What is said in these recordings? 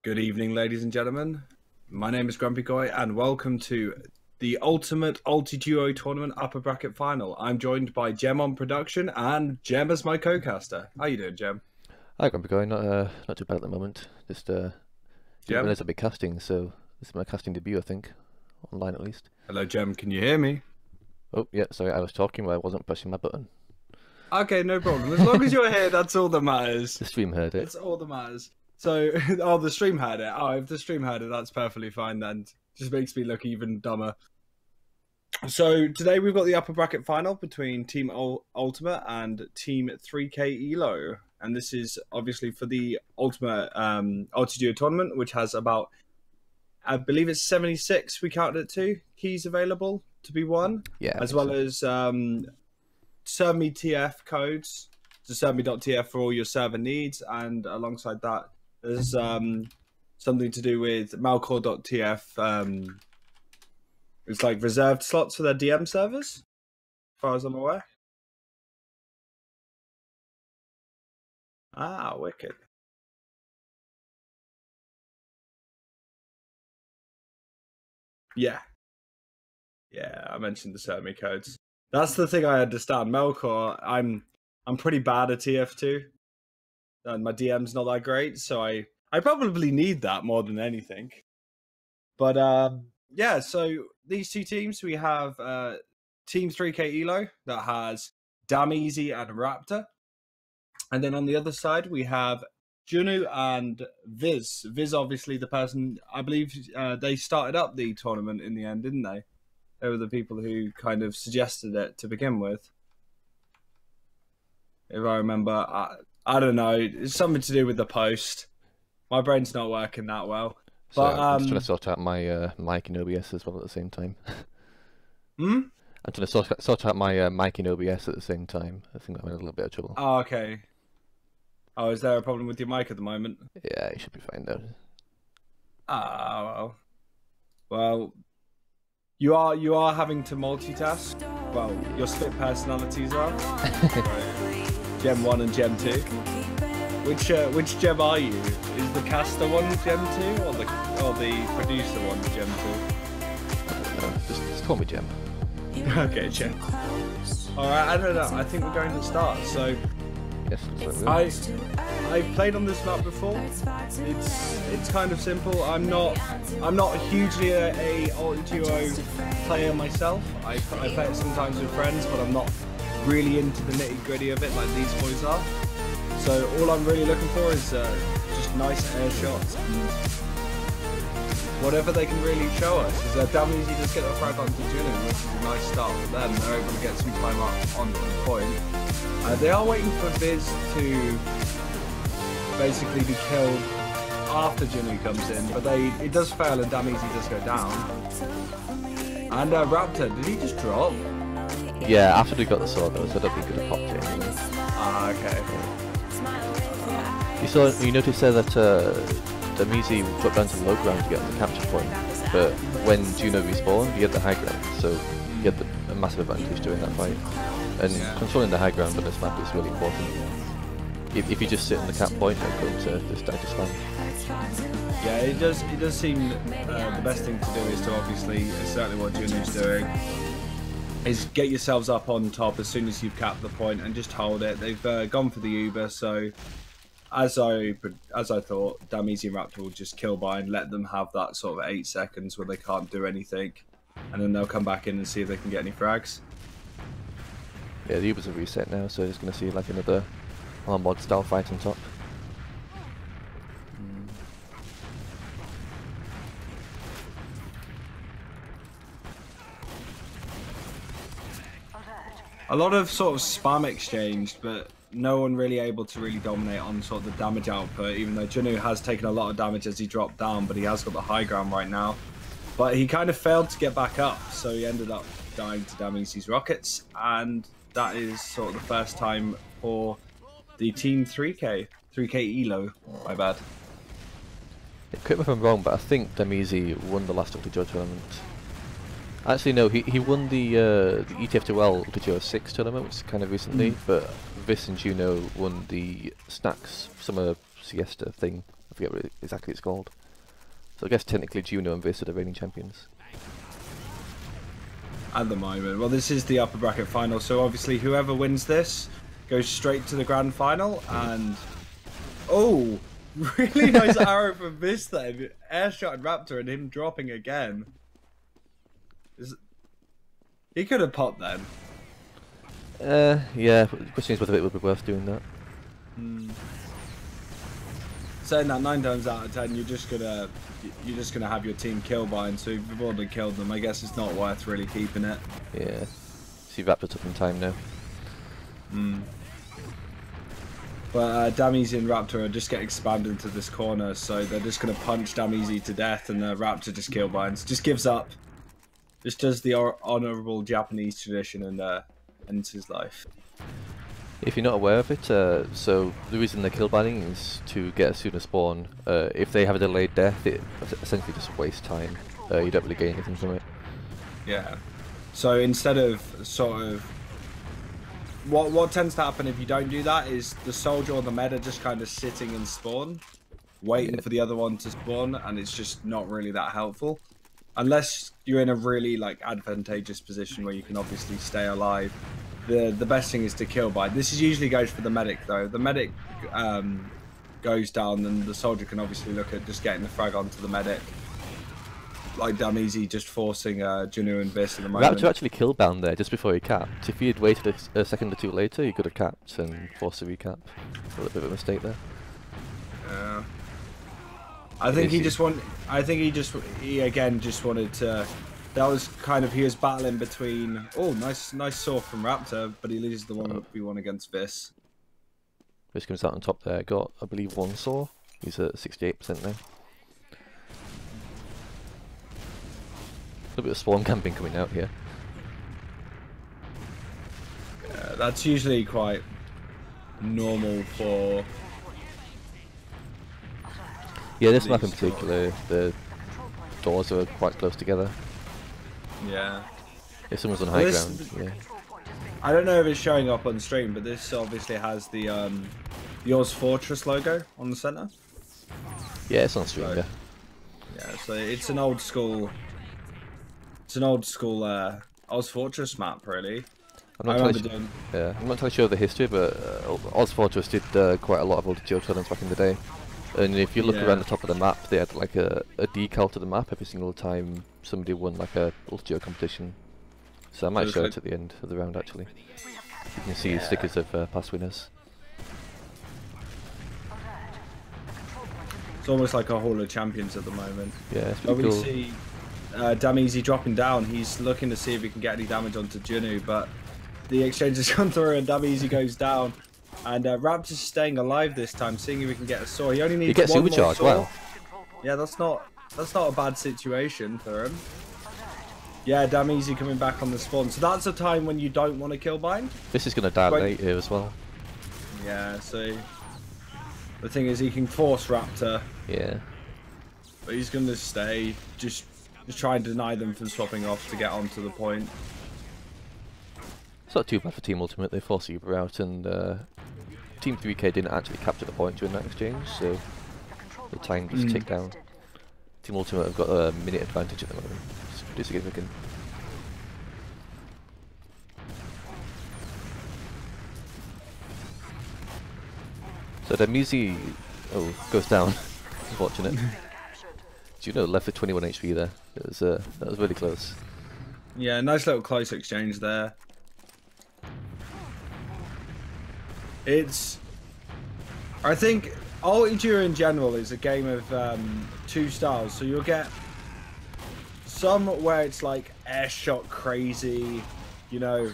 Good evening, ladies and gentlemen. My name is Grumpy Goy, and welcome to the Ultimate Ultiduo Tournament Upper Bracket Final. I'm joined by Jem on production, and Jem as my co-caster. How you doing, Jem? Hi, Grumpy Goy. Not too bad at the moment. Just didn't realize I'd be casting, so this is my casting debut, I think, online at least. Hello, Jem. Can you hear me? Oh yeah, sorry, I was talking, but I wasn't pressing my button. Okay, no problem. As long as you're here, that's all that matters. The stream heard it. That's all that matters. So, oh, the stream heard it. Oh, if the stream heard it, that's perfectly fine then. Just makes me look even dumber. So, today we've got the upper bracket final between Team Ultimate and Team 3K ELO. And this is obviously for the Ultimate Ultiduo tournament, which has about, I believe it's 76, we counted it to, keys available to be won. Yeah. As well as serve me TF codes. So serve.me.tf for all your server needs. And alongside that, there's something to do with malcore.tf. It's like reserved slots for their DM servers, as far as I'm aware. Ah, wicked. Yeah. Yeah, I mentioned the serve me codes. That's the thing I understand. Melkor, I'm pretty bad at TF2. And my DM's not that great, so I probably need that more than anything. But yeah, so these two teams, we have Team 3K ELO that has Dameezy and Raptor. And then on the other side, we have Junu and Viz. Viz, obviously, the person, I believe they started up the tournament in the end, didn't they? They were the people who kind of suggested it to begin with. If I remember, I don't know. It's something to do with the post. My brain's not working that well. So But I'm just trying to sort out my mic in OBS as well at the same time. I'm trying to sort out my mic in OBS at the same time. I think I'm in a little bit of trouble. Oh, okay. Oh, is there a problem with your mic at the moment? Yeah, it should be fine though. Ah, well, you are having to multitask. Well, your split personalities are. Gem 1 and Gem 2. Which Gem are you? Is the caster one Gem 2 or the producer one Gem 2? I don't know. Just call me Gem. Okay, Gem. Alright, I don't know. I think we're going to start. So Yes, I played on this map before. It's kind of simple. I'm not hugely a Ultiduo player myself. I play it sometimes with friends, but I'm not really into the nitty gritty of it like these boys are. So all I'm really looking for is just nice air shots and whatever they can really show us. Because Dameezy does get a frag onto Junu, which is a nice start for them. They're able to get some time up on the point. They are waiting for Viz to basically be killed after Junu comes in, but it does fail and Dameezy does go down. And Raptor, did he just drop? Yeah, after we got the sword though, so I don't think he could have popped it anyway. Ah, okay. You noticed there that Dameezy got down to the low ground to get on the capture point, but when Juno respawned, he had the high ground, so he had a massive advantage during that fight. And controlling the high ground on this map is really important. If you just sit on the cap point and go to this die to spam. Yeah, it does seem the best thing to do is to obviously, certainly what Junu's doing, is get yourselves up on top as soon as you've capped the point and just hold it. They've gone for the Uber, so as I thought, Dameezy and Raptor will just kill by and let them have that sort of 8 seconds where they can't do anything, and then they'll come back in and see if they can get any frags. Yeah, the Ubers have reset now, so it's going to see like another mod style fight on top. A lot of sort of spam exchanged, but no one really able to really dominate on sort of the damage output, even though Junu has taken a lot of damage as he dropped down, but he has got the high ground right now. But he kind of failed to get back up, so he ended up dying to Dameezy's rockets, and that is sort of the first time for the Team 3K ELO, my bad. Yeah, correct me if I'm wrong, but I think Dameezy won the last Ultiduo tournament. Actually, no, he won the ETF2L Ultiduo 6 tournament, which is kind of recently, but Viz and Juno won the Snacks Summer Siesta thing I forget what exactly it's called. So I guess technically Juno and Viz are the reigning champions. At the moment. Well, this is the upper bracket final, so obviously whoever wins this goes straight to the grand final, and... Oh! Really nice arrow from Viz then. Airshot Raptor and him dropping again. He could have popped then. Yeah, the question is whether it would be worth doing that. Saying that 9 times out of 10, you're just gonna have your team kill bind. So if you've already killed them, I guess it's not worth really keeping it. Yeah. See Raptor's up in time now. But Damizi and Raptor are just getting spammed into this corner, so they're just gonna punch Damizi to death, and Raptor just kill binds, just gives up, just does the honourable Japanese tradition and ends his life. If you're not aware of it, so the reason they're kill binding is to get a sooner spawn. If they have a delayed death, it essentially just wastes time. You don't really gain anything from it. Yeah. So instead of sort of what tends to happen if you don't do that is the soldier or the meta just kind of sitting in spawn, waiting for the other one to spawn, and it's just not really that helpful. Unless you're in a really like advantageous position where you can obviously stay alive. The best thing is to kill by. This is usually goes for the medic though. The medic goes down, and the soldier can obviously look at just getting the frag onto the medic. Like Damizi just forcing Junu and Viz at the moment. Raptor actually kill bound there just before he capped. If he had waited a second or two later, he could have capped and forced a recap. A little bit of a mistake there. Yeah. I think he again just wanted to. That was kind of, he was battling between. Oh, nice saw from Raptor, but he loses the 1v1 against Viz. Viz comes out on top there. Got, I believe, 1 saw. He's at 68% now. A little bit of spawn camping coming out here. Yeah, that's usually quite normal for. Yeah, this map in particular, the doors are quite close together. Yeah. If someone's on high ground, yeah. I don't know if it's showing up on stream, but this obviously has the Oz Fortress logo on the center. Yeah, it's on stream. So, yeah, so it's an old school. It's an old school Oz Fortress map, really. I'm not entirely sure of the history, but Oz Fortress did quite a lot of Ultiduo tournaments back in the day. And if you look around the top of the map, they had like a decal to the map every single time somebody won like a Ultiduo competition. So I might show it at the end of the round actually. You can see stickers of past winners. It's almost like a Hall of Champions at the moment. Yeah, it's pretty cool. We see Damizi dropping down. He's looking to see if he can get any damage onto Junu, but the exchange has gone through and Damizi goes down. And Raptor's staying alive this time, seeing if we can get a saw. He only needs one more saw. Wow. Yeah, that's not a bad situation for him. Yeah, Damizi coming back on the spawn. So that's a time when you don't want to kill bind. This is going to die late here as well. Yeah, so the thing is he can force Raptor. Yeah. But he's going to stay, just try and deny them from swapping off to get onto the point. It's not too bad for Team Ultimate. They force Uber out, and Team 3K didn't actually capture the point during that exchange, so the time just ticked down. Team Ultimate have got a minute advantage at the moment. It's pretty significant. So the Muzi goes down. Unfortunate. Juno left with 21 HP there. It was that was really close. Yeah, nice little close exchange there. I think Ultiduo in general is a game of 2 styles. So you'll get some where it's like airshot crazy, you know,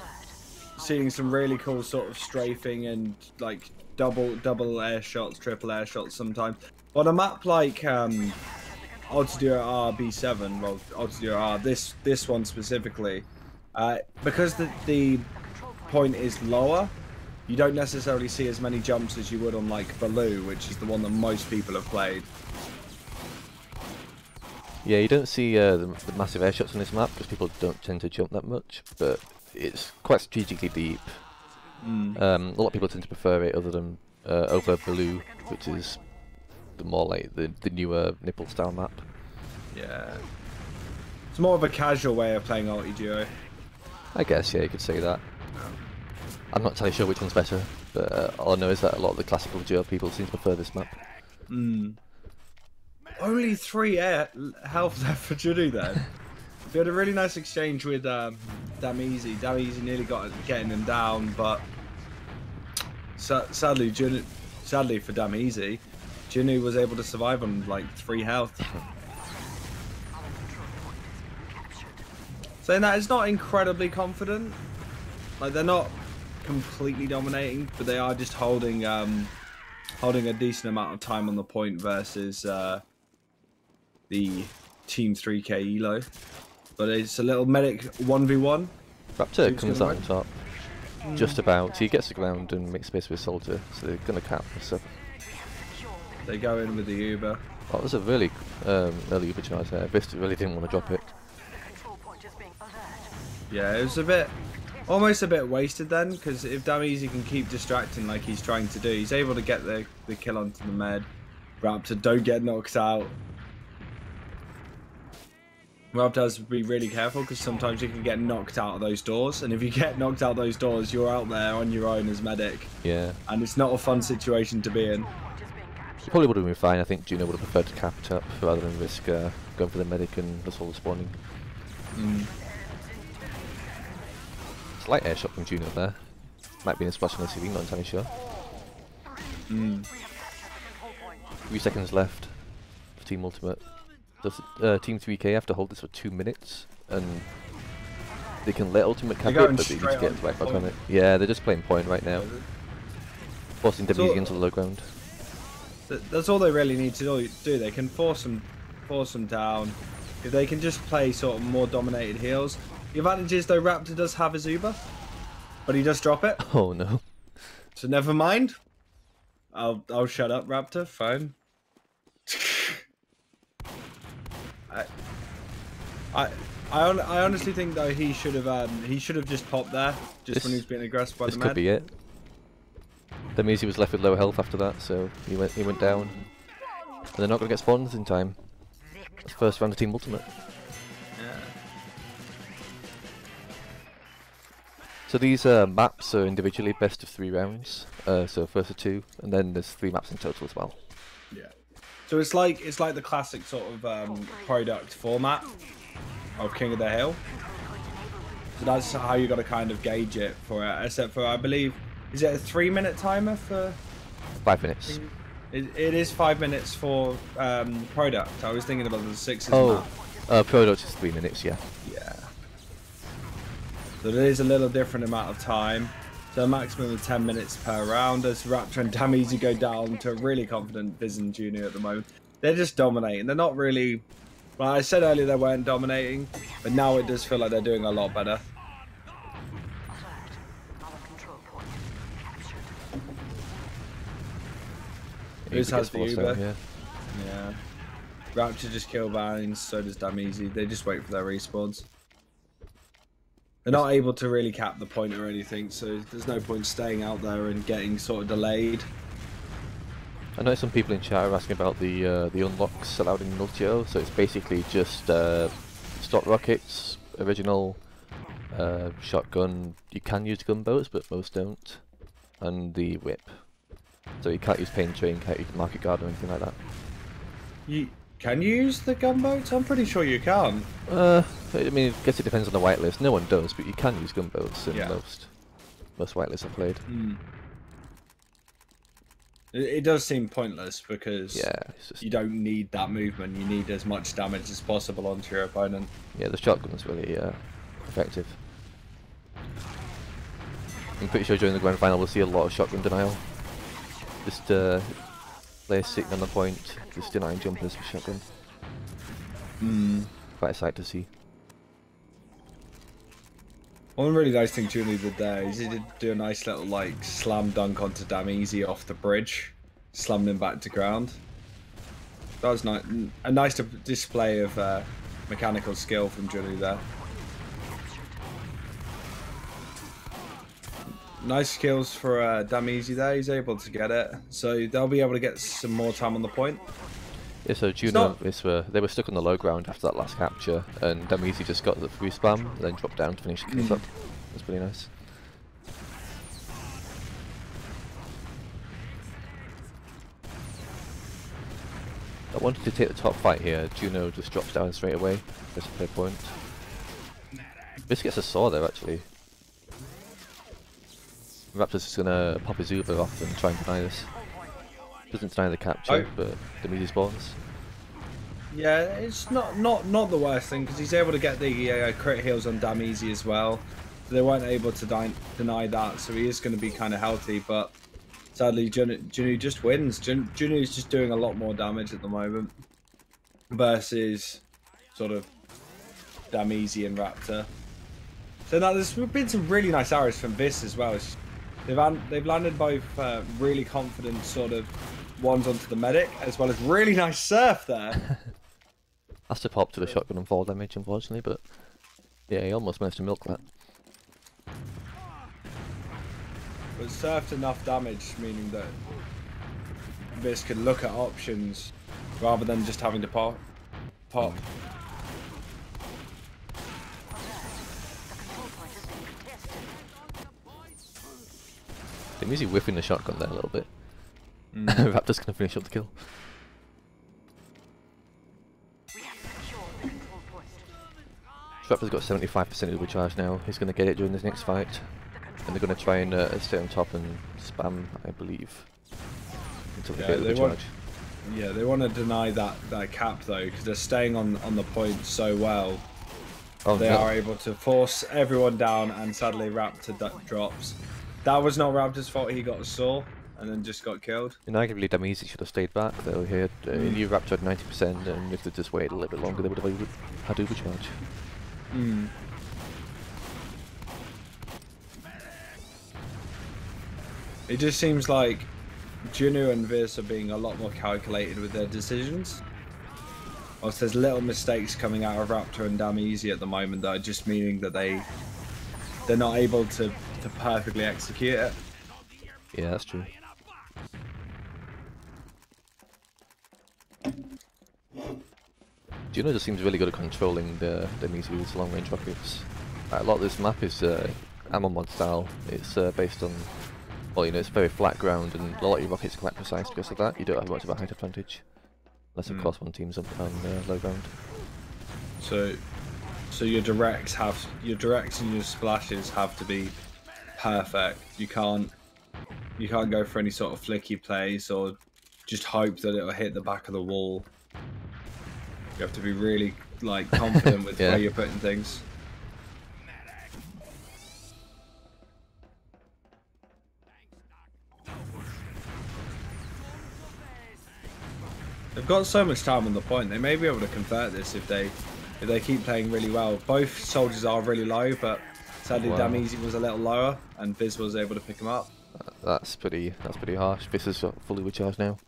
seeing some really cool sort of strafing and like double air shots, triple air shots sometimes. On a map like Ultiduo RB7, well, Ultiduo R, this one specifically, because the point is lower, you don't necessarily see as many jumps as you would on like Baloo, which is the one that most people have played. Yeah, you don't see the massive air shots on this map because people don't tend to jump that much, but it's quite strategically deep. A lot of people tend to prefer it other than over Baloo, which is the more like the newer nipple style map. Yeah. It's more of a casual way of playing Ultiduo. I guess, yeah, you could say that. I'm not entirely sure which one's better, but all I know is that a lot of the classical duo people seem to prefer this map. Only 3 health left for Juno then. We had a really nice exchange with Damizi. Damizi nearly got getting him down, but sadly for Damizi, Juno was able to survive on like 3 health. Saying that, it's not incredibly confident. Like, they're not completely dominating, but they are just holding holding a decent amount of time on the point versus the Team 3K ELO. But it's a little medic 1v1. Raptor comes out on top. Just about. He gets the ground and makes space with Soldier, so they're going to cap this up. They go in with the Uber. That was a really early Uber charge there. Vista really didn't want to drop it. Yeah, it was a bit, almost a bit wasted then, because if Damizi can keep distracting like he's trying to do, he's able to get the kill onto the med. Raptor don't get knocked out. Raptor has to be really careful because sometimes you can get knocked out of those doors, and if you get knocked out of those doors, you're out there on your own as medic. Yeah. And it's not a fun situation to be in. He probably would have been fine. I think Juno would have preferred to cap it up rather than risk going for the medic and the solo spawning. Slight air shot from Juno there. Might be in a splash on the ceiling, not entirely sure. 3 seconds left for Team Ultimate. Does Team 3K have to hold this for 2 minutes? And they can let Ultimate cap it, but they need to get right back on it. Yeah, they're just playing point right now. Forcing WZ into the low ground. That's all they really need to do. They can force them down. If they can just play sort of more dominated heals. The advantage is though Raptor does have his Uber, but he does drop it. Oh no. So never mind. I'll shut up, Raptor. Fine. I honestly think though he should have just popped there just when he was being aggressive by the med. This could be it. That means he was left with low health after that, so he went down. And they're not going to get spawns in time. That's the first round of Team Ultimate. Yeah. So these maps are individually best of 3 rounds. So first of 2, and then there's 3 maps in total as well. Yeah. So it's like the classic sort of product format of King of the Hill. So that's how you got to kind of gauge it for it. Except for, I believe, is it a 3-minute timer for? 5 minutes. It is 5 minutes for product. I was thinking about the 6's map. Product is 3 minutes. Yeah. Yeah. So there is a little different amount of time. So a maximum of 10 minutes per round as Raptor and Damizi go down to a really confident Vision Junior at the moment. They're just dominating. They're not really... Well, I said earlier they weren't dominating, but now it does feel like they're doing a lot better. Who's has the Uber? Yeah. Raptor just kill Vines, so does Damizi. They just wait for their respawns. They're not able to really cap the point or anything, so there's no point staying out there and getting sort of delayed. I know some people in chat are asking about the unlocks allowed in Ultiduo, so it's basically just stock rockets, original shotgun. You can use gunboats, but most don't, and the whip. So you can't use pain train, can't use market guard or anything like that. Can you use the gunboats? I'm pretty sure you can. I mean, I guess it depends on the whitelist. No one does, but you can use gunboats in most whitelists I've played. It does seem pointless because just... you don't need that movement. You need as much damage as possible onto your opponent. Yeah, the shotgun's really effective. I'm pretty sure during the grand final we'll see a lot of shotgun denial. Just players sitting on the point, just denying jumpers with shotgun. Quite a sight to see. One really nice thing Julie did there is he did do a nice little like slam dunk onto Damizi off the bridge, slammed him back to ground. That was nice, a nice display of mechanical skill from Julie there. Nice kills for Damizi there. He's able to get it, so they'll be able to get some more time on the point. Yeah, so Juno, they were stuck on the low ground after that last capture, and Damizi just got the free spam, and then dropped down to finish the kills up. That's pretty nice. I wanted to take the top fight here. Juno just drops down straight away. Just a fair point. This gets a saw there actually. Raptor's just gonna pop his Uber off and try and deny this. Doesn't deny the capture, but the media spawns. Yeah, it's not the worst thing because he's able to get the crit heals on Damizi as well. They weren't able to deny that, so he is going to be kind of healthy. But sadly, Juno just wins. Juno is just doing a lot more damage at the moment versus sort of Damizi and Raptor. So now there's been some really nice arrows from this as well. They've landed both really confident sort of ones onto the medic, as well as really nice surf there. Has to pop to the shotgun and fall damage, unfortunately, but yeah, he almost managed to milk that. But surfed enough damage, meaning that this could look at options rather than just having to pop. I'm usually whiffing the shotgun there a little bit. Raptor's gonna finish up the kill. Raptor's got 75% of the charge now. He's gonna get it during this next fight, and they're gonna try and stay on top and spam, I believe, until they get the charge. Yeah, they want to deny that cap though, because they're staying on the point so well. Oh, they are able to force everyone down, and sadly Raptor drops. That was not Raptor's fault. He got a saw and then just got killed. And arguably Damizi should have stayed back though. He had Raptor had 90%, and if they just waited a little bit longer, they would have had overcharge. It just seems like Juno and Viz are being a lot more calculated with their decisions. Whilst there's little mistakes coming out of Raptor and Damizi at the moment that are just meaning that they're not able to perfectly execute it. Yeah, that's true. Juno just seems really good at controlling the Damizi's long range rockets. A lot of this map is ammo mod style. It's based on, well, you know, it's very flat ground, and a lot of your rockets are quite precise because of that. You don't have much of a height advantage, unless of course one team's on low ground. So your directs and your splashes have to be perfect. You can't go for any sort of flicky plays or just hope that it'll hit the back of the wall. You have to be really like confident with where you're putting things. They've got so much time on the point. They may be able to convert this if they keep playing really well. Both soldiers are really low, but sadly Damizi was a little lower, and Viz was able to pick him up. That's pretty harsh. Viz is fully recharged now.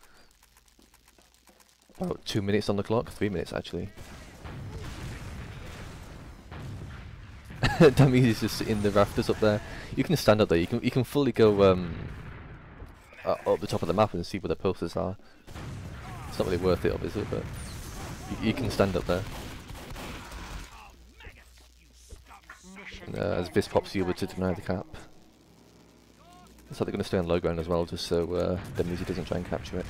About 2 minutes on the clock, 3 minutes actually. Damizi's just in the rafters up there. You can stand up there. You can fully go up the top of the map and see where the posters are. It's not really worth it, obviously, but you can stand up there. And, as Viz pops you over to deny the cap. So they're going to stay on low ground as well, just so Damizi doesn't try and capture it.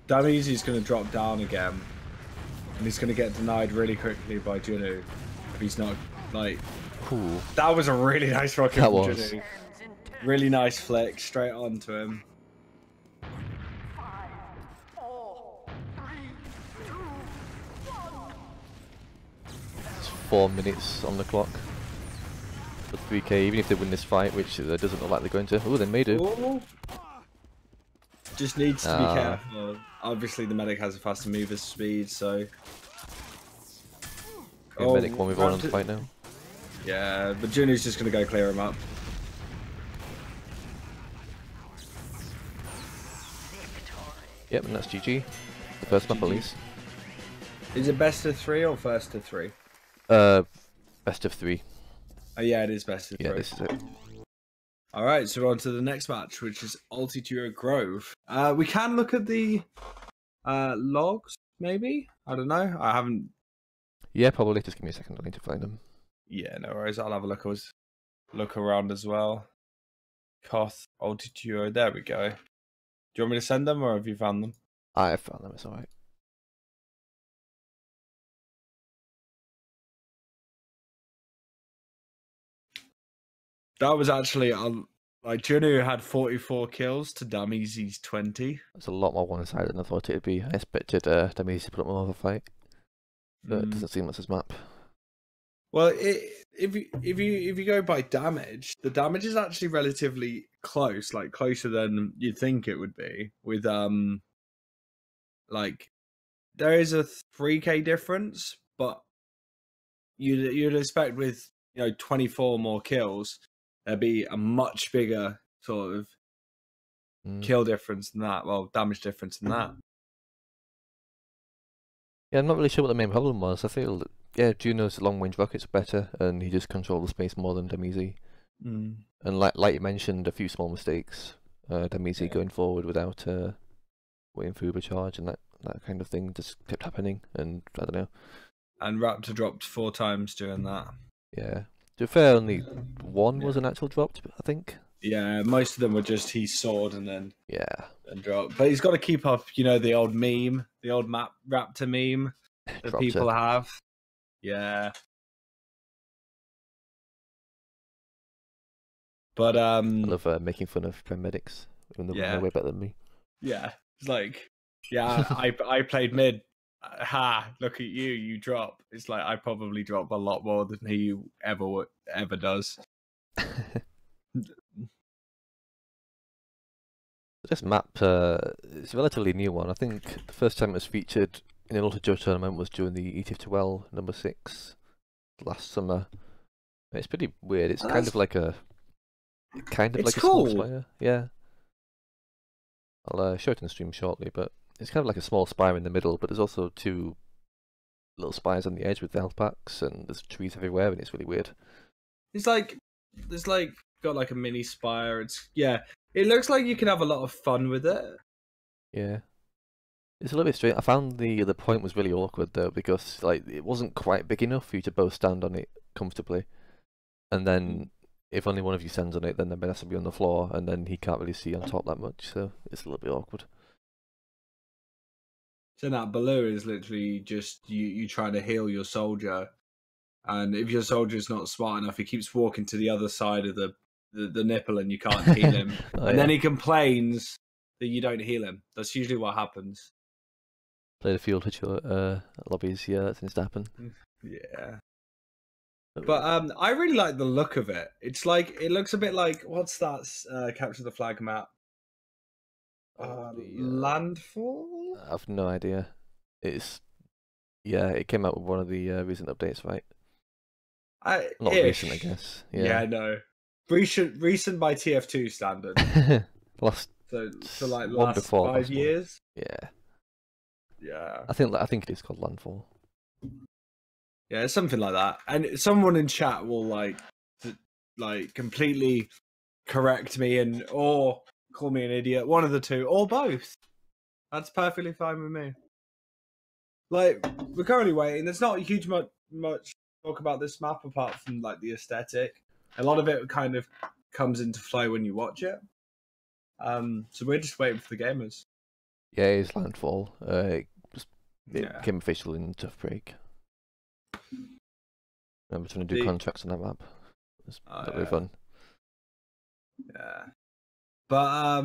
Damizi's going to drop down again, and he's going to get denied really quickly by Juno if he's not like. Cool. That was a really nice rocket That from was. Juno. Really nice flick straight onto him. 5, 4, 3, 2, 1. It's 4 minutes on the clock. For 3k, even if they win this fight, which doesn't look like they're going to. Oh, they may do. Ooh. Just needs to be careful. Obviously, the medic has a faster mover speed, so. Okay, medic 1v1 on the fight now. Yeah, but Juno's just going to go clear him up. Yep, and that's GG. The first map at least. Is it best of 3 or first of 3? Best of 3. Yeah, it is best of Yeah, three. this is it. All right, so we're on to the next match, which is Ultiduo Grove. We can look at the logs, maybe. I don't know. I haven't. Yeah, probably. Just give me a second. I need to find them. Yeah, no worries. I'll have a look around as well. Koth, Ultiduo. There we go. Do you want me to send them, or have you found them? I found them. It's alright. That was actually like Juno had 44 kills to Damizi's 20. It's a lot more one-sided than I thought it'd be. I expected Damizi to put up more of a fight, but it doesn't seem that's his map. Well, if you go by damage, the damage is actually relatively close, like closer than you'd think it would be. With like there is a 3k difference, but you'd expect with 24 more kills, there'd be a much bigger sort of kill difference than that. Well, damage difference than that. Yeah, I'm not really sure what the main problem was. I feel that, yeah, Juno's long-range rockets are better, and he just controlled the space more than Damizi. And like you mentioned, a few small mistakes. Damizi going forward without waiting for Uber-charge and that kind of thing just kept happening, and I don't know. And Raptor dropped 4 times doing that. Yeah. To be fair, only one was an actual drop, I think. Yeah, most of them were just he soared and then dropped. But he's got to keep up, the old meme, the old Raptor meme that people have. Yeah. But I love making fun of paramedics, even though they're way better than me. Yeah, it's like, I played mid. Ha! Look at you, you drop. It's like I probably drop a lot more than he ever does. This map it's a relatively new one. I think the first time it was featured in an Ultiduo tournament was during the ETF2L number 6 last summer. It's pretty weird. It's kind of like a small spire. Yeah. I'll show it in the stream shortly, but it's kind of like a small spire in the middle, but there's also 2 little spires on the edge with health packs, and there's trees everywhere, and it's really weird. It's like there's got like a mini spire. It looks like you can have a lot of fun with it. Yeah. It's a little bit strange. I found the point was really awkward though, because it wasn't quite big enough for you to both stand on it comfortably, and then if only one of you stands on it, then the man has to be on the floor, and then he can't really see on top that much, so it's a little bit awkward. So that below is literally just you trying to heal your soldier, and if your soldier's not smart enough, he keeps walking to the other side of the nipple, and you can't heal him, then he complains that you don't heal him. That's usually what happens. Play the field with your lobbies, yeah, that tends to happen. Yeah. But I really like the look of it. It looks a bit like, what's that capture the flag map? Landfall? I have no idea. It came out with one of the recent updates, right? Not recent, I guess. Yeah, I know. Recent by TF2 standard. last 5 years. Yeah. Yeah. I think it is called Landfall. Yeah, something like that. And someone in chat will completely correct me or call me an idiot. One of the two, or both. That's perfectly fine with me. We're currently waiting. There's not a huge much talk about this map apart from the aesthetic. A lot of it kind of comes into flow when you watch it. So we're just waiting for the gamers. Yeah, it's Landfall. It became official in Tough Break. I'm trying to do contracts on that map. It's really fun. Yeah. But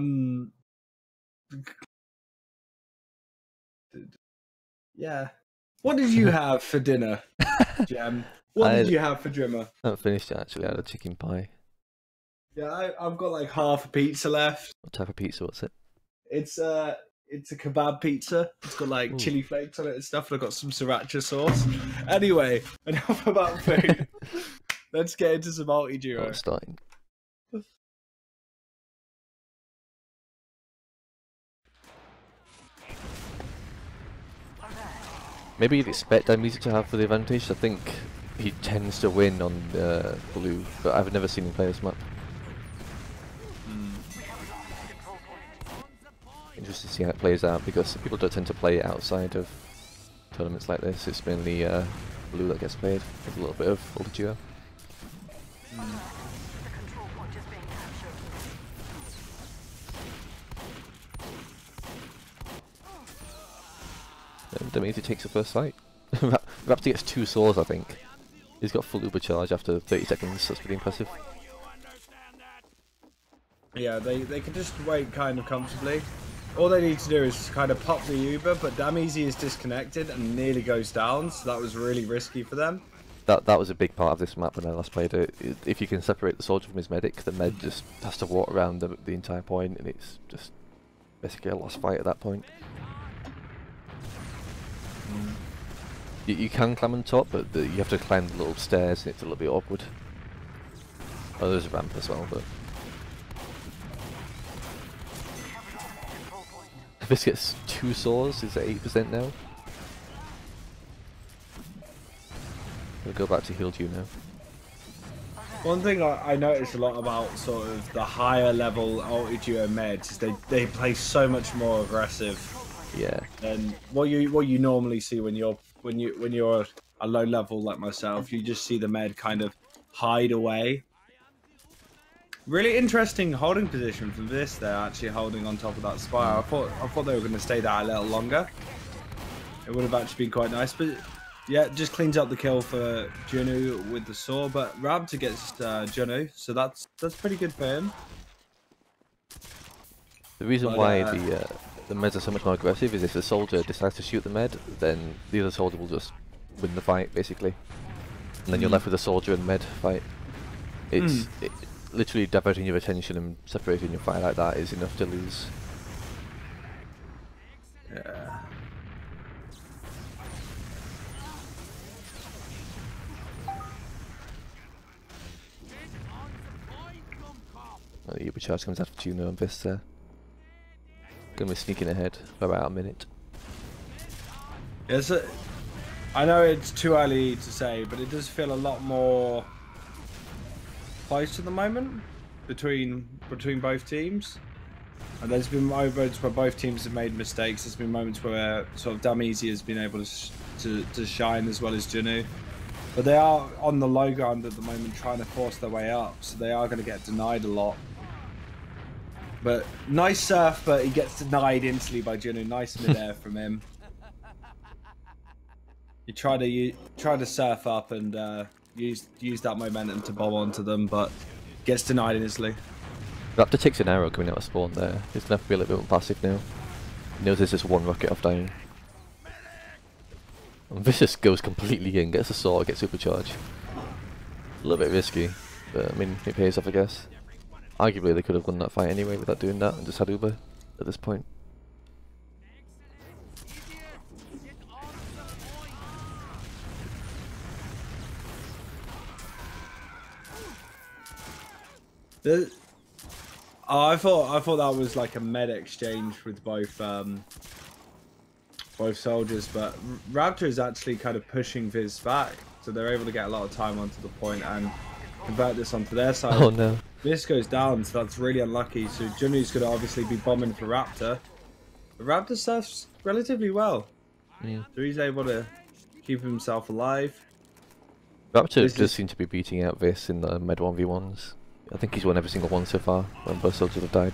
yeah. What did you have for dinner, Jem? What did you have for dinner? I haven't finished it actually. I had a chicken pie. Yeah, I've got half a pizza left. What type of pizza? What's it? It's a kebab pizza. It's got chili flakes on it and stuff. And I've got some sriracha sauce. Anyway, enough about food. Let's get into some Ultiduo. Starting. Maybe you'd expect Damizi to have for the advantage. I think he tends to win on blue, but I've never seen him play this map. Interesting to see how it plays out, because people don't tend to play it outside of tournaments like this. It's mainly blue that gets played with a little bit of Ultiduo. And Damazy takes the first fight. Raptor gets 2 swords, I think. He's got full uber charge after 30 seconds, that's pretty impressive. Yeah, they can just wait kind of comfortably. All they need to do is kind of pop the Uber, but Damazy is disconnected and nearly goes down, so that was really risky for them. That was a big part of this map when I last played it. If you can separate the soldier from his medic, the med just has to walk around the entire point, and it's just basically a lost fight at that point. You can climb on top, but you have to climb the little stairs, and it's a little bit awkward. Oh, there's a ramp as well, but... This gets 2 swords, is at 8% now. We'll go back to Ultiduo now. One thing I noticed a lot about sort of the higher level Ultiduo meds is they play so much more aggressive. Yeah. Than what you normally see when you're a low level like myself. You just see the med kind of hide away. Really interesting holding position from this. They're actually holding on top of that spire. I thought they were going to stay there a little longer. It would have actually been quite nice, but yeah, it just cleans up the kill for Junu with the saw. But Raptor gets Junu, so that's pretty good for him. The reason why the meds are so much more aggressive is if the soldier decides to shoot the med, then the other soldier will just win the fight basically, and then you're left with a soldier and med fight. It's literally diverting your attention and separating your fight like that is enough to lose. Yeah. The Uber charge comes out for Juno and Vista. Gonna be sneaking ahead for about a minute. Yes, I know it's too early to say, but it does feel a lot more close at the moment between both teams. And there's been moments where both teams have made mistakes. There's been moments where sort of Damazy has been able to shine as well as Junu. But they are on the low ground at the moment trying to force their way up, so they are going to get denied a lot. But nice surf, but he gets denied instantly by Junu. Nice mid-air from him. You try to surf up and use that momentum to bomb onto them, but gets denied instantly. Raptor takes an arrow coming out of spawn there. He's gonna have to be a little bit more passive now. He knows there's just one rocket off dying. And Vicious goes completely in, gets a sword, gets supercharge. A little bit risky, but I mean, it pays off, I guess. Arguably, they could have won that fight anyway without doing that and just had Uber at this point. I thought that was like a med exchange with both soldiers, but Raptor is actually kind of pushing Viz back, so they're able to get a lot of time onto the point and convert this onto their side. Oh no. Viz goes down, so that's really unlucky. So Junu's going to obviously be bombing for Raptor. But Raptor surfs relatively well. Yeah. So he's able to keep himself alive. Raptor does seem to be beating out Vis in the med 1v1s. I think he's won every single one so far when both soldiers have died.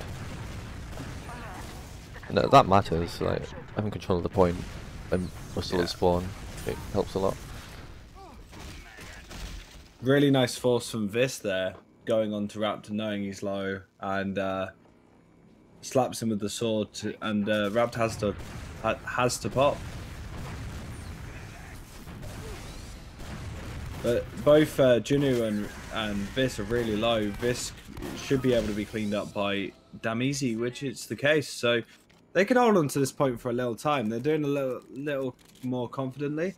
And that matters, like having control of the point and muscle at spawn, it helps a lot. Really nice force from Vis there, going on to Raptor knowing he's low, and slaps him with the sword, and Raptor has to pop. But both Junu and Vis are really low. Vis should be able to be cleaned up by Damazy, which is the case. So they can hold on to this point for a little time. They're doing a little more confidently.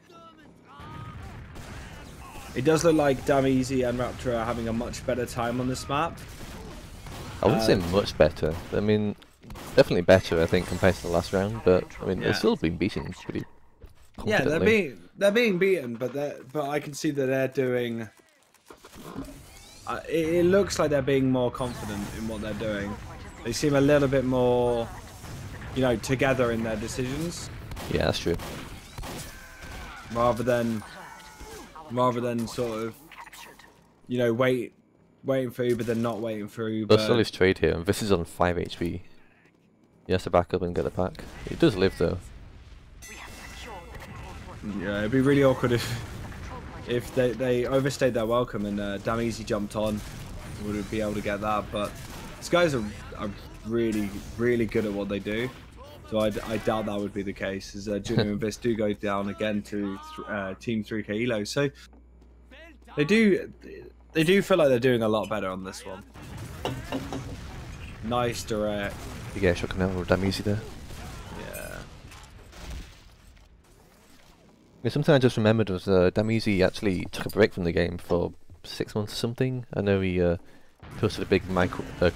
It does look like Damazy and Raptor are having a much better time on this map. I wouldn't say much better. I mean, definitely better, I think, compared to the last round. But I mean, they've still been beaten Yeah, confidently. they're being beaten, but I can see that they're doing. It looks like they're being more confident in what they're doing. They seem a little bit more, together in their decisions. Yeah, that's true. Rather than sort of, waiting for Uber then not waiting for Uber. There's still his trade here, and this is on 5 HP. He has to back up and get the pack. He does live though. Yeah, it'd be really awkward if they overstayed their welcome and Dameezy jumped on, would be able to get that. But these guys are really, really good at what they do. So I doubt that would be the case, as Juno and Vis do go down again to Team 3K ELO. So they do feel like they're doing a lot better on this one. Nice direct. You get a shotgun out with Dameezy there. Yeah, something I just remembered was Dameezy actually took a break from the game for 6 months or something. I know he posted a big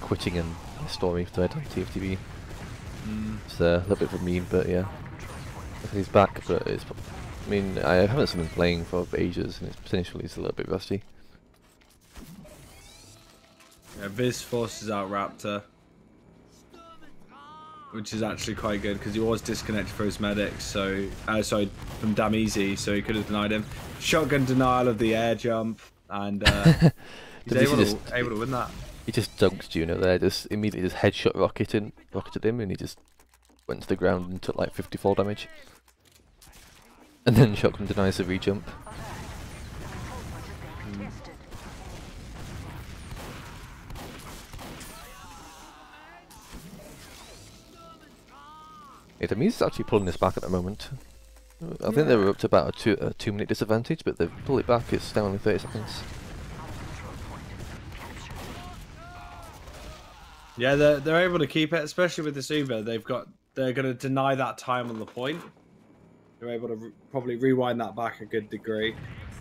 quitting and story thread on TFTV. It's a little bit of a meme, but yeah. He's back, but it's. I mean, I haven't seen him playing for ages, and potentially he's a little bit rusty. Yeah, Viz forces out Raptor, which is actually quite good because he was disconnected for his medics. So, sorry, from Dameezy, so he could have denied him. Shotgun denial of the air jump, and he's able to win that. He just dunked Juno there, just immediately just headshot rocketed him, and he just went to the ground and took like 54 damage. And then shotgun denies the re-jump. Yeah, the Miz is actually pulling this back at the moment. I think they were up to about a 2-minute disadvantage, but they've pulled it back. It's down only 30 seconds. Yeah, they're able to keep it, especially with this Uber. They're going to deny that time on the point. They're able to probably rewind that back a good degree.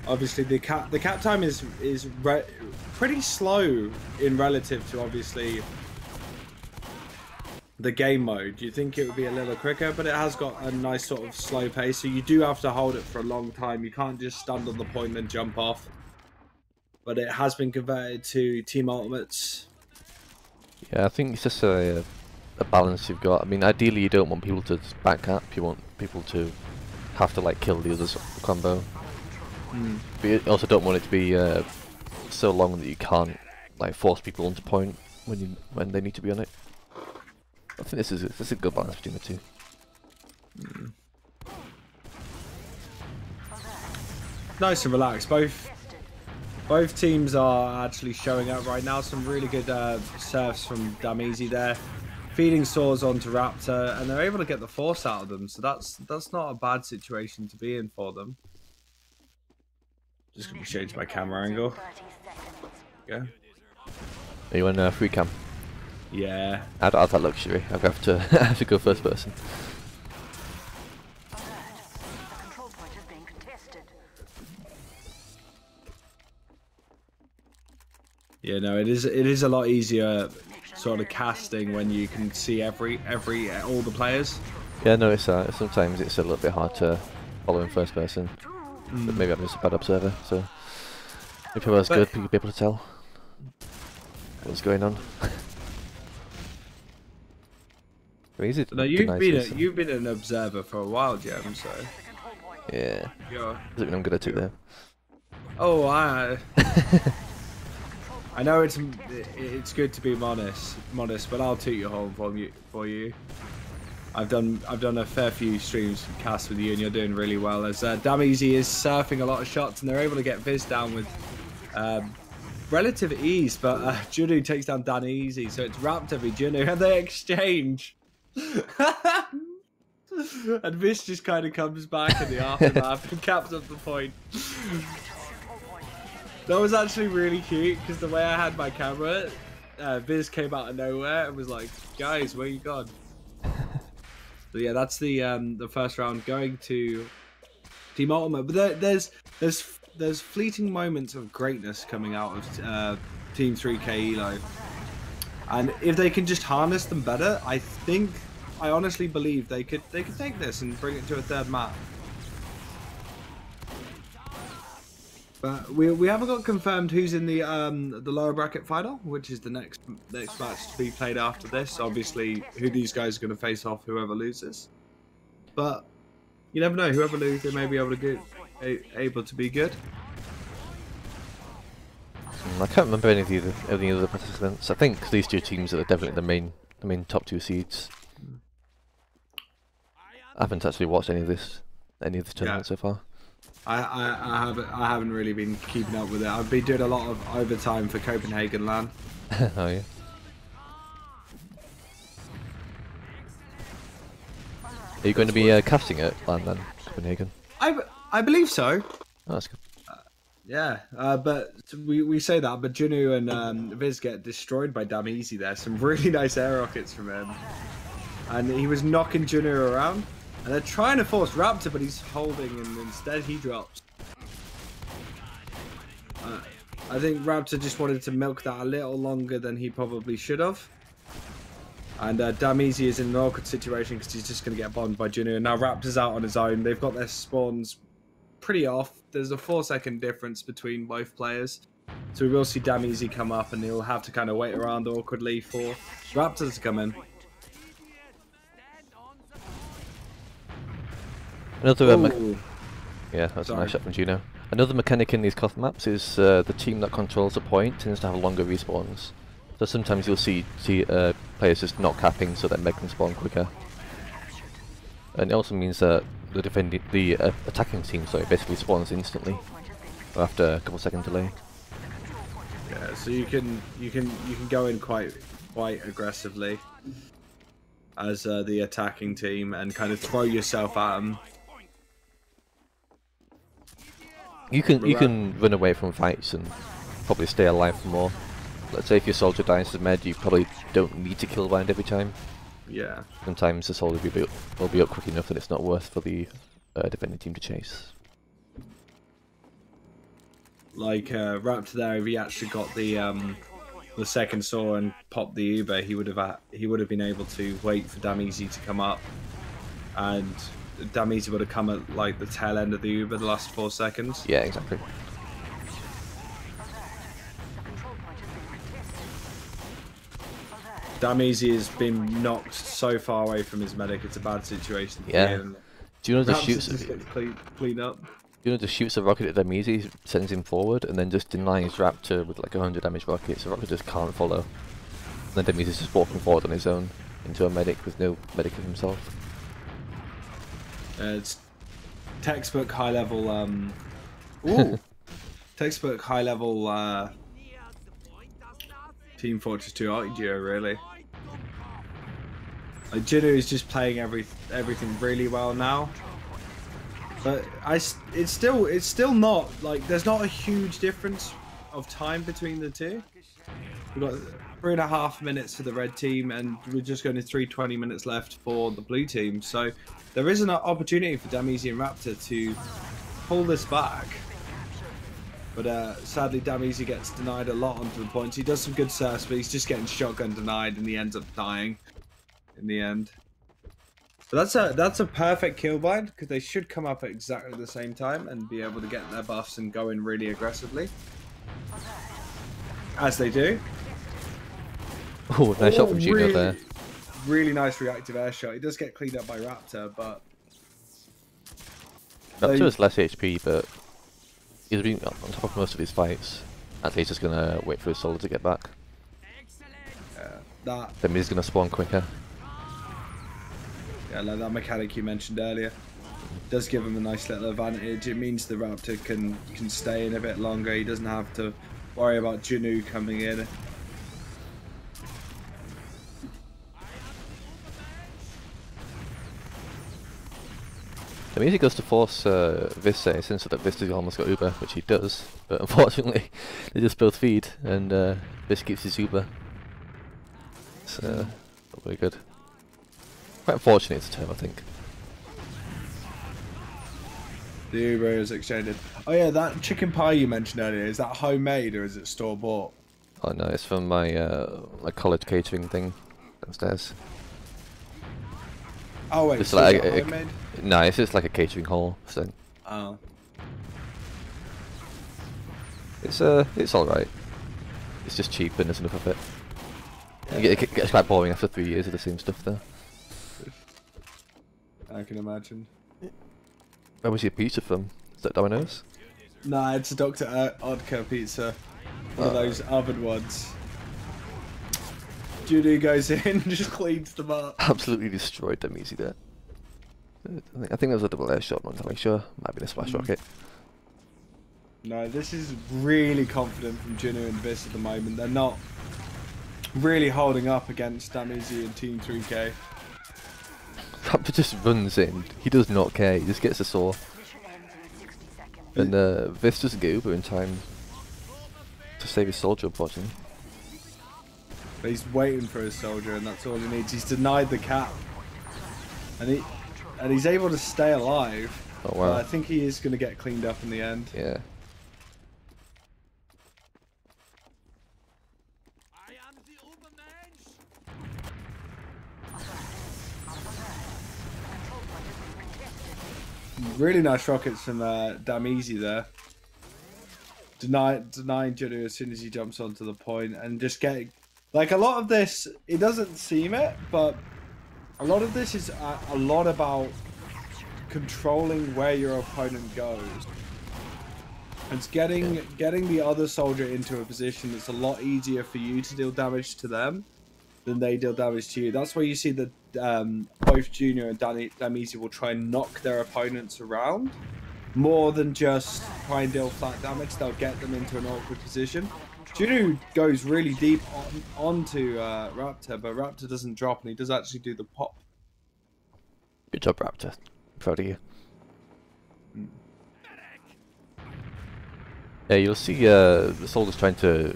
Obviously, the cap time is pretty slow in relative to obviously the game mode. Do you think it would be a little quicker? But it has got a nice sort of slow pace, so you do have to hold it for a long time. You can't just stand on the point and jump off. But it has been converted to team ultimates. Yeah, I think it's just a balance you've got. I mean, ideally you don't want people to back up. You want people to have to like kill the other's combo. But you also don't want it to be so long that you can't like force people onto point when they need to be on it. I think this is a good balance between the two. Nice and relaxed. Both teams are actually showing up right now. Some really good serves from Dameezy there, feeding swords onto Raptor, and they're able to get the force out of them. So that's not a bad situation to be in for them. Just gonna change my camera angle. Yeah. Are you on free cam? Yeah. I don't have that luxury. I have to I have to go first person. Yeah, no, it is a lot easier sort of casting when you can see all the players. Yeah, no, it's sometimes it's a little bit hard to follow in first person. But maybe I'm just a bad observer, so if it was good, you'd be able to tell what's going on. Easy No, you've been an observer for a while, Jem. So yeah, yeah. Doesn't mean I'm good at it though. Oh, I know it's good to be modest, but I'll toot your horn for you. I've done a fair few streams and casts with you, and you're doing really well. As Dameezy is surfing a lot of shots, and they're able to get Viz down with relative ease. But Juno takes down Dameezy, so it's Raptor v Juno, and they exchange. And Viz just kind of comes back in the aftermath and caps up the point. That was actually really cute because the way I had my camera, Viz came out of nowhere and was like, "Guys, where you gone?" So yeah, that's the first round going to Team Ultimate. But there's fleeting moments of greatness coming out of Team 3K ELO, and if they can just harness them better, I honestly believe they could take this and bring it to a third map. But we haven't got confirmed who's in the lower bracket final, which is the next match to be played after this. Obviously, who these guys are going to face off, whoever loses. But you never know. Whoever loses, they may be able to be good. I can't remember any of the other participants. I think these two teams are definitely the main top 2 seeds. I haven't actually watched any of this tournament so far. I haven't really been keeping up with it. I've been doing a lot of overtime for Copenhagen LAN. Oh yeah. Are you going to be casting at LAN then, Copenhagen? I believe so. Oh, that's good. Yeah, but we say that, but Junu and Viz get destroyed by Damn Easy there. Some really nice air rockets from him. And he was knocking Junu around. And they're trying to force Raptor, but he's holding, and instead he drops. I think Raptor just wanted to milk that a little longer than he probably should have. And Damn Easy is in an awkward situation because he's just going to get bombed by Junu. And now Raptor's out on his own. They've got their spawns pretty off. There's a 4-second difference between both players. So we will see Damn Easy come up, and he'll have to kind of wait around awkwardly for Raptor to come in. Another yeah, that's a nice shot from Juno. Another mechanic in these cloth maps is the team that controls the point tends to have longer respawns. So sometimes you'll see players just not capping so that Meg can spawn quicker. And it also means that the attacking team basically spawns instantly after a couple second delay. Yeah, so you can go in quite aggressively as the attacking team and kind of throw yourself at them. You can run away from fights and probably stay alive for more. Let's say if your soldier dies to med, you probably don't need to kill bind every time. Yeah. Sometimes the soldier will be up quick enough that it's not worth for the defending team to chase. Like Raptor there, if he actually got the second saw and popped the Uber, he would have been able to wait for Damn Easy to come up, and Damn Easy would have come at like the tail end of the Uber, the last 4 seconds. Yeah, exactly. Damn Easy has been knocked so far away from his medic. It's a bad situation. Yeah. Do you know the shoots? Clean up. You know, just shoots a rocket at them easy, sends him forward, and then just denies Raptor with like 100 damage rockets. So Raptor just can't follow. And then Demi's just walking forward on his own into a medic with no medic of himself. It's textbook high level. Ooh, textbook high level. Team Fortress 2 Ultiduo, really. Like Jinu is just playing everything really well now. But it's still not like there's not a huge difference of time between the two. We've got 3.5 minutes for the red team, and we're just going to 3:20 minutes left for the blue team. So there is an opportunity for Damizi and Raptor to pull this back. But sadly, Damizi gets denied a lot onto the points. He does some good surfs, but he's just getting shotgun denied, and he ends up dying in the end. But that's a perfect kill bind, because they should come up at exactly the same time and be able to get their buffs and go in really aggressively, as they do. Oh, nice shot from Gino there. Really nice reactive air shot. He does get cleaned up by Raptor, but Raptor has less HP, but he's been on top of most of his fights. Actually, he's just gonna wait for his solo to get back. Then he's gonna spawn quicker. Yeah, like that mechanic you mentioned earlier does give him a nice little advantage. It means the Raptor can stay in a bit longer. He doesn't have to worry about Junu coming in. I mean, he goes to force Visse, since that Visse's almost got Uber, which he does, but unfortunately they just both feed, and Visse keeps his Uber. It's not very good. Quite unfortunate it's a term, I think. The Uber is exchanged. Oh yeah, that chicken pie you mentioned earlier, is that homemade or is it store bought? Oh no, it's from my my college catering thing downstairs. Oh wait, it's so like is it homemade? No, it's just like a catering hall. So. Oh. It's all right. It's just cheap and there's enough of it. It gets quite boring after 3 years of the same stuff though. I can imagine. Where was your pizza from? Is that Domino's? Nah, it's a Dr. Oetker pizza. One of those oven ones. Judy goes in, just cleans them up. Absolutely destroyed them easy there. I think there was a double air shot, I'm not entirely sure. Might be a splash rocket. No, this is really confident from Juno and Vis at the moment. They're not really holding up against Damizi and Team 3K. Raptor just runs in. He does not care. He just gets a saw. And Vis doesn't get Uber in time to save his soldier, unfortunately. But he's waiting for his soldier, and that's all he needs. He's denied the cap, and he's able to stay alive. Oh wow! But I think he is going to get cleaned up in the end. Yeah. Really nice rockets from Damizi there. Denying Judo as soon as he jumps onto the point, and just getting, like, a lot of this, it doesn't seem it, but a lot of this is a lot about controlling where your opponent goes. It's getting the other soldier into a position that's a lot easier for you to deal damage to them than they deal damage to you. That's why you see that both Junior and Damizi will try and knock their opponents around more than just try and deal flat damage. They'll get them into an awkward position. Junior goes really deep onto Raptor, but Raptor doesn't drop, and he does actually do the pop. Good job, Raptor. Proud of you. Yeah, you'll see the soldiers trying to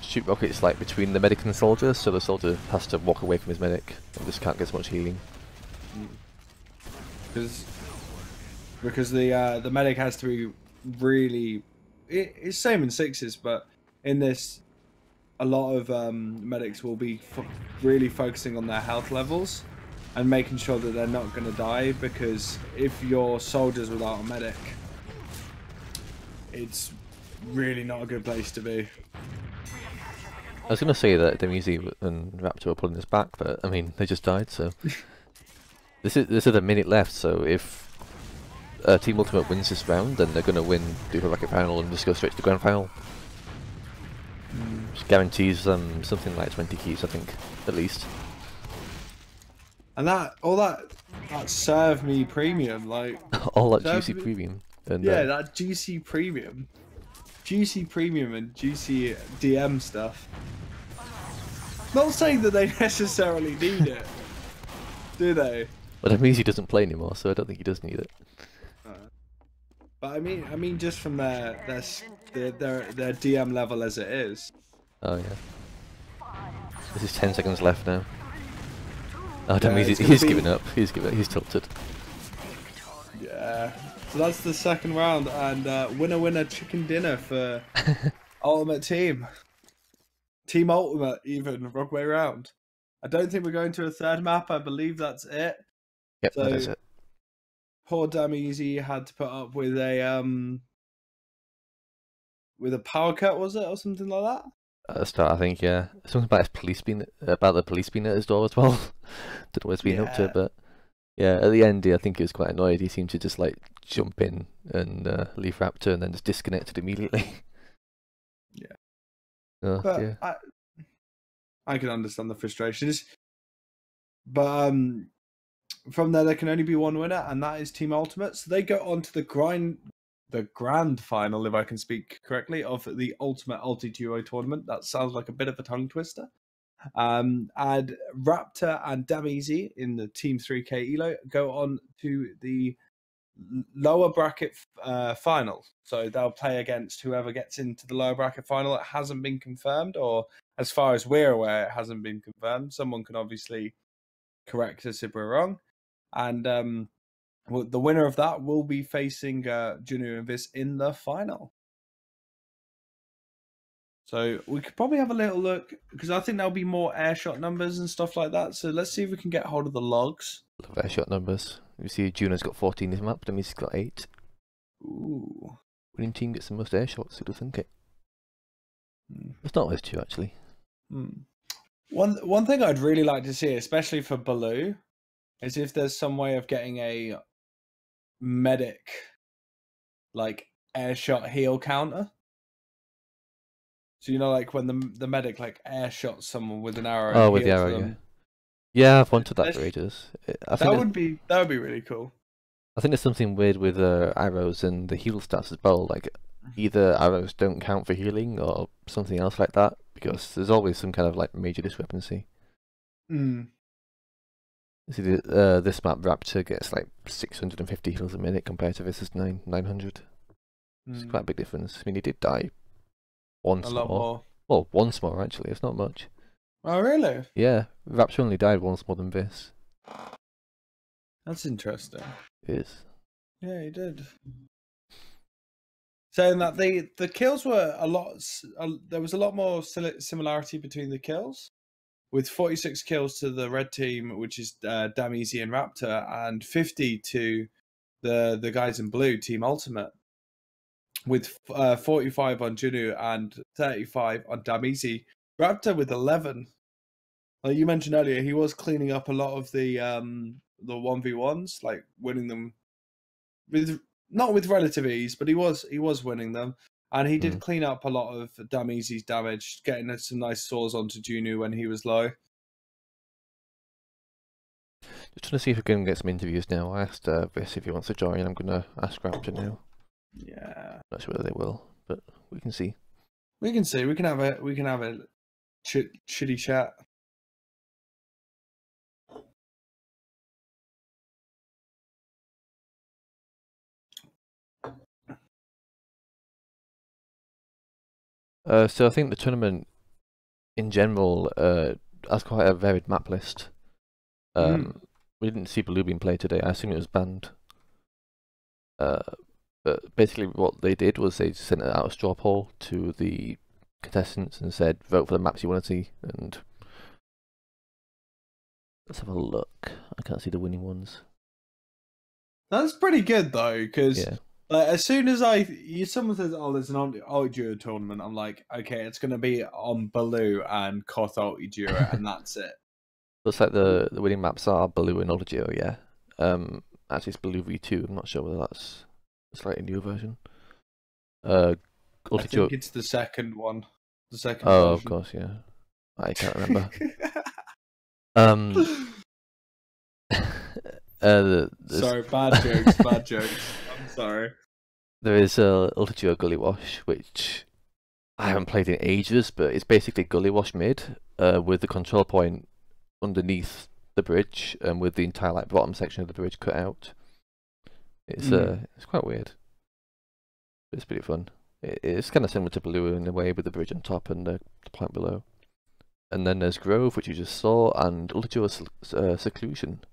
shoot rockets like between the medic and the soldier, so the soldier has to walk away from his medic and just can't get as much healing. Because the medic has to be really, it's same in sixes, but in this, a lot of medics will be really focusing on their health levels and making sure that they're not going to die, because if your soldier's without a medic, it's really not a good place to be. I was going to say that Damizi and Raptor were pulling this back, but I mean, they just died, so... this is a minute left, so if Team Ultimate wins this round, then they're going to win the bracket final and just go straight to the grand final. Which guarantees them something like 20 keys, I think, at least. And all that serve me premium, like... all that juicy premium. And, yeah, that juicy premium. Juicy premium and juicy DM stuff. Not saying that they necessarily need it, do they? But Damizi doesn't play anymore, so I don't think he does need it. But I mean, just from their DM level as it is. Oh yeah. This is 10 seconds left now. Oh, Yeah, he's giving up. He's tilted. Yeah. So that's the second round, and winner chicken dinner for Ultimate Team. Team Ultimate, even, wrong way round. I don't think we're going to a third map. I believe that's it. Yep, so, that is it. Poor Damizi had to put up with a power cut, was it, or something like that? At the start, I think, yeah. Something about the police being at his door as well. Don't know what it's been up to, but yeah, at the end, I think he was quite annoyed. He seemed to just like jump in and leave Raptor and then just disconnected immediately. Yeah. Oh, but yeah. I can understand the frustrations. But from there can only be one winner, and that is Team Ultimate. So they go on to the grand final, if I can speak correctly, of the Ultimate Ultiduo tournament. That sounds like a bit of a tongue twister. And Raptor and Damizi in the Team 3K ELO go on to the lower bracket final. So they'll play against whoever gets into the lower bracket final. It hasn't been confirmed, or as far as we're aware, it hasn't been confirmed. Someone can obviously correct us if we're wrong. And the winner of that will be facing Juno and Vis in the final. So we could probably have a little look, because I think there'll be more airshot numbers and stuff like that. So let's see if we can get hold of the logs. Love airshot numbers. You see Juno's got 14 this map, Damizi's got 8. Ooh. Winning team gets the most airshots, who'd have think it? It's not those two actually. One thing I'd really like to see, especially for Baloo, is if there's some way of getting a medic, like air shot heal counter. So you know, like when the medic like air shots someone with an arrow. Oh, and with the heals arrow, them. yeah. I've wanted that for ages. That would be really cool. I think there's something weird with arrows and the heal stats as well. Like either arrows don't count for healing or something else like that, because there's always some kind of like major discrepancy. See, this map Raptor gets like 650 heals a minute compared to this is 900. It's quite a big difference. I mean, he did die once lot more. Well, once more actually. It's not much. Oh really? Yeah, Raptor only died once more than this. That's interesting. It is. Yeah, he did. Saying that the kills were there was a lot more similarity between the kills, with 46 kills to the red team, which is Dameezy and Raptor, and 50 to the guys in blue, Team Ultimate, with 45 on Junu and 35 on Dameezy. Raptor with 11. Like you mentioned earlier, he was cleaning up a lot of the 1v1s, like winning them with not with relative ease, but he was winning them, and he did clean up a lot of Dameezy's damage, getting some nice swords onto Junu when he was low. Just trying to see if we can get some interviews now. I asked Viss if he wants to join. I'm gonna ask Raptor now. Yeah, Not sure whether they will, but we can see. We can see. We can have a chitty chat. So I think the tournament in general has quite a varied map list. We didn't see Baloo being played today. I assume it was banned. But basically what they did was they sent out a straw poll to the contestants and said, vote for the maps you want to see. And let's have a look. I can't see the winning ones. That's pretty good though, because yeah. As soon as someone says, "Oh, there's an Ultiduo tournament," I'm like, "Okay, it's going to be on Baloo and Koth Ultiduo, and that's it." Looks like the winning maps are Baloo and Ultiduo, yeah. Actually, it's Baloo v2. I'm not sure whether that's a slightly new version. Ultiduo, I Ultiduo. think it's the second one. The second. Oh, version. of course, yeah. I can't remember. Sorry, bad jokes. Bad jokes. I'm sorry. There is Ultiduo Gully Wash, which I haven't played in ages, but it's basically Gully Wash mid, with the control point underneath the bridge, and with the entire like bottom section of the bridge cut out. It's quite weird. But it's pretty fun. It's kind of similar to Baloo in a way, with the bridge on top and the point below. And then there's Grove, which you just saw, and Ultiduo Seclusion,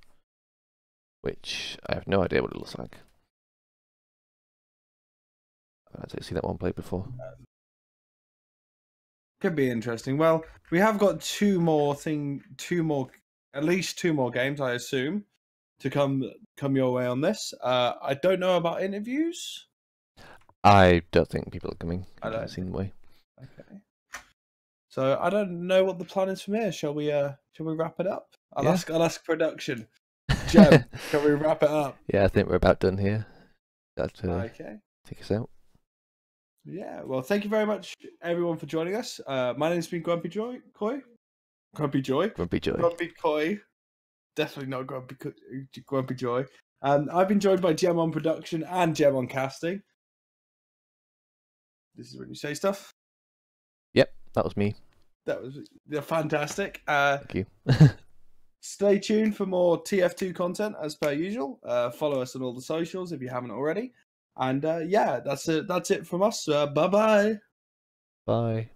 which I have no idea what it looks like. I've actually seen that one played before. Could be interesting. Well, we have got at least two more games, I assume, to come your way on this. I don't know about interviews. I don't think people are coming. I don't see the way. Okay. So I don't know what the plan is from here. Shall we wrap it up? I'll ask production. Jem, can we wrap it up? Yeah, I think we're about done here. Okay. Take us out. Yeah, well, thank you very much, everyone, for joining us. My name's been Grumpy Koi. Definitely not Grumpy Joy. I've been joined by Jem on production and Jem on casting. This is when you say stuff. Yep, that was me. That was fantastic. Thank you. Stay tuned for more TF2 content as per usual. Follow us on all the socials if you haven't already. And yeah, that's it from us. Bye-bye. Bye.